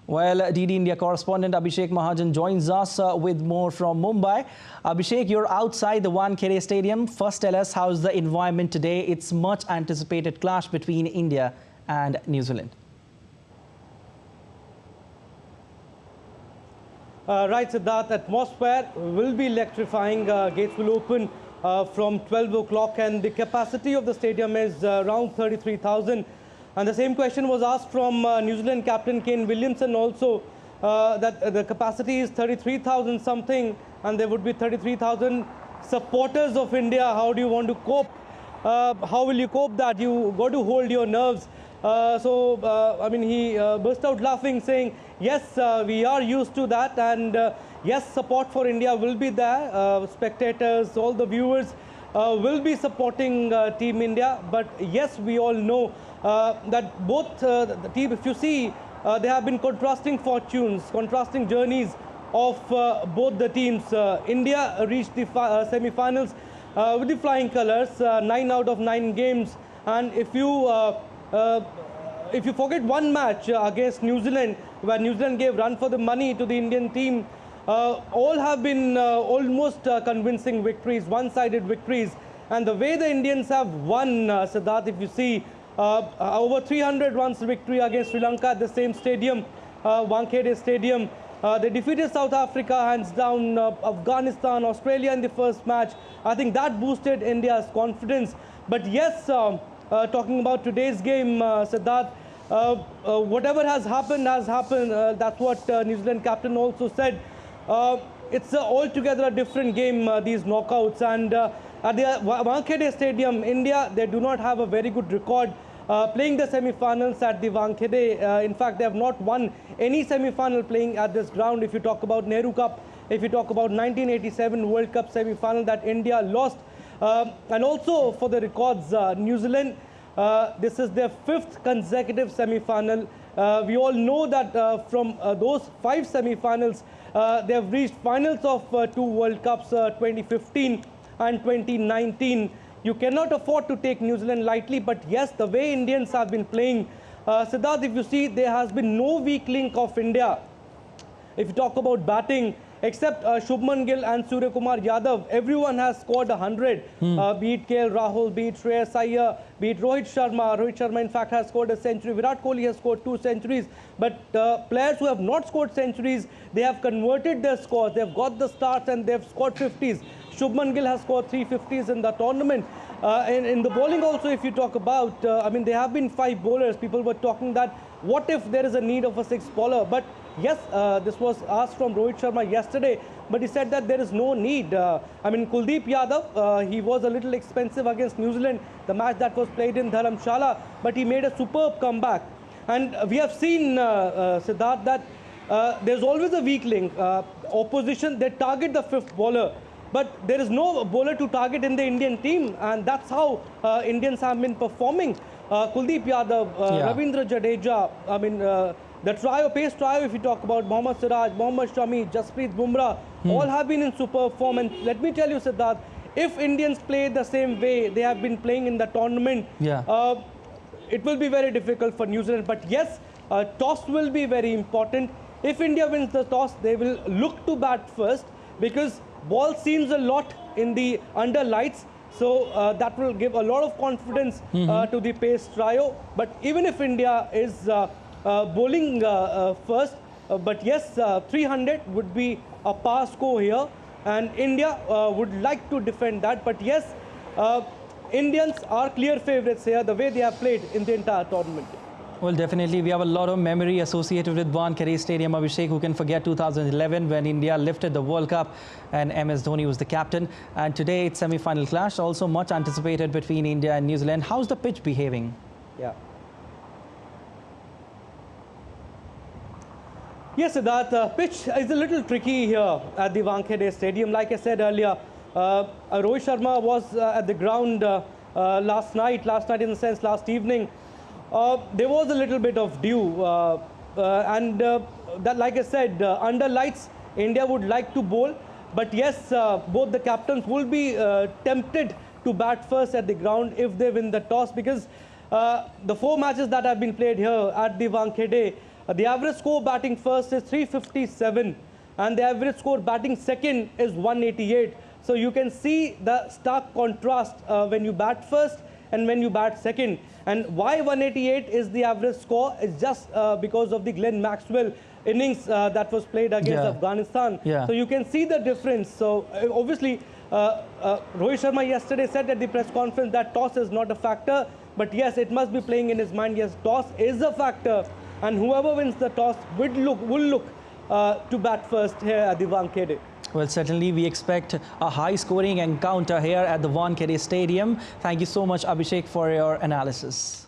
Well, DD India correspondent Abhishek Mahajan joins us with more from Mumbai. Abhishek, you're outside the Wankhede Stadium. First, tell us how's the environment today. It's much anticipated clash between India and New Zealand. Right, Siddharth, atmosphere will be electrifying. Gates will open from 12 o'clock and the capacity of the stadium is around 33,000. And the same question was asked from New Zealand captain Kane Williamson also, that the capacity is 33,000 something and there would be 33,000 supporters of India. How do you want to cope? How will you cope that? You got to hold your nerves. I mean, he burst out laughing saying, yes, we are used to that, and yes, support for India will be there. Spectators, all the viewers will be supporting Team India. But yes, we all know that both the team, if you see, there have been contrasting fortunes, contrasting journeys of both the teams. India reached the semi-finals with the flying colors, 9 out of 9 games. And if you forget one match against New Zealand, where New Zealand gave run for the money to the Indian team, all have been almost convincing victories, one-sided victories. And the way the Indians have won, Siddharth, if you see, over 300 runs victory against Sri Lanka at the same stadium, Wankhede Stadium. They defeated South Africa, hands down, Afghanistan, Australia in the first match. I think that boosted India's confidence. But yes, talking about today's game, Siddharth, whatever has happened, that's what New Zealand captain also said. It's altogether a different game, these knockouts. And at the Wankhede Stadium, India, they do not have a very good record playing the semi-finals at the Wankhede. In fact, they have not won any semi-final playing at this ground. If you talk about Nehru Cup, if you talk about 1987 World Cup semi-final that India lost, and also for the records, New Zealand, this is their 5th consecutive semi-final. We all know that from those 5 semi-finals, they have reached finals of 2 World Cups, 2015 and 2019. You cannot afford to take New Zealand lightly, but yes, the way Indians have been playing, Siddharth, if you see, there has been no weak link of India. If you talk about batting, except Shubman Gill and Surya Kumar Yadav, everyone has scored 100. Be it KL Rahul, be it Shreyas Iyer, be it Rohit Sharma. Rohit Sharma, in fact, has scored a century. Virat Kohli has scored 2 centuries. But players who have not scored centuries, they have converted their scores. They have got the starts and they have scored 50s. Shubman Gill has scored 3 50s in the tournament. In the bowling also, if you talk about, I mean, there have been 5 bowlers. People were talking that, what if there is a need of a 6th bowler? But yes, this was asked from Rohit Sharma yesterday, but he said that there is no need. I mean, Kuldeep Yadav, he was a little expensive against New Zealand, the match that was played in Dharamshala, but he made a superb comeback. And we have seen, Siddharth, that there's always a weak link. Opposition, they target the 5th bowler, but there is no bowler to target in the Indian team, and that's how Indians have been performing. Kuldeep Yadav, Ravindra Jadeja, I mean, the trio, pace trio, if you talk about Mohammad Siraj, Mohammad Shami, Jasprit Bumrah, all have been in superb form. And let me tell you, Siddharth, if Indians play the same way they have been playing in the tournament, it will be very difficult for New Zealand. But yes, toss will be very important. If India wins the toss, they will look to bat first because ball seems a lot in the under lights. So that will give a lot of confidence to the pace trio. But even if India is bowling first, but yes, 300 would be a par score here, and India would like to defend that. But yes, Indians are clear favourites here, the way they have played in the entire tournament. Well, definitely, we have a lot of memory associated with Wankhede Stadium. Abhishek, who can forget 2011 when India lifted the World Cup and MS Dhoni was the captain. And today it's semi-final clash, also much anticipated between India and New Zealand. How's the pitch behaving? Yeah. Yes, Siddharth, pitch is a little tricky here at the Wankhede Stadium. Like I said earlier, Rohit Sharma was at the ground last night in the sense last evening. There was a little bit of dew and that, like I said, under lights, India would like to bowl. But yes, both the captains will be tempted to bat first at the ground if they win the toss, because the 4 matches that have been played here at the Wankhede, The average score batting first is 357 and the average score batting second is 188. So you can see the stark contrast when you bat first and when you bat second. And why 188 is the average score is just because of the Glenn Maxwell innings that was played against Afghanistan. So you can see the difference. So obviously, Rohit Sharma yesterday said at the press conference that toss is not a factor. But yes, it must be playing in his mind. Yes, toss is a factor. And whoever wins the toss will look to bat first here at the Wankhede. Well, certainly we expect a high-scoring encounter here at the Wankhede Stadium. Thank you so much, Abhishek, for your analysis.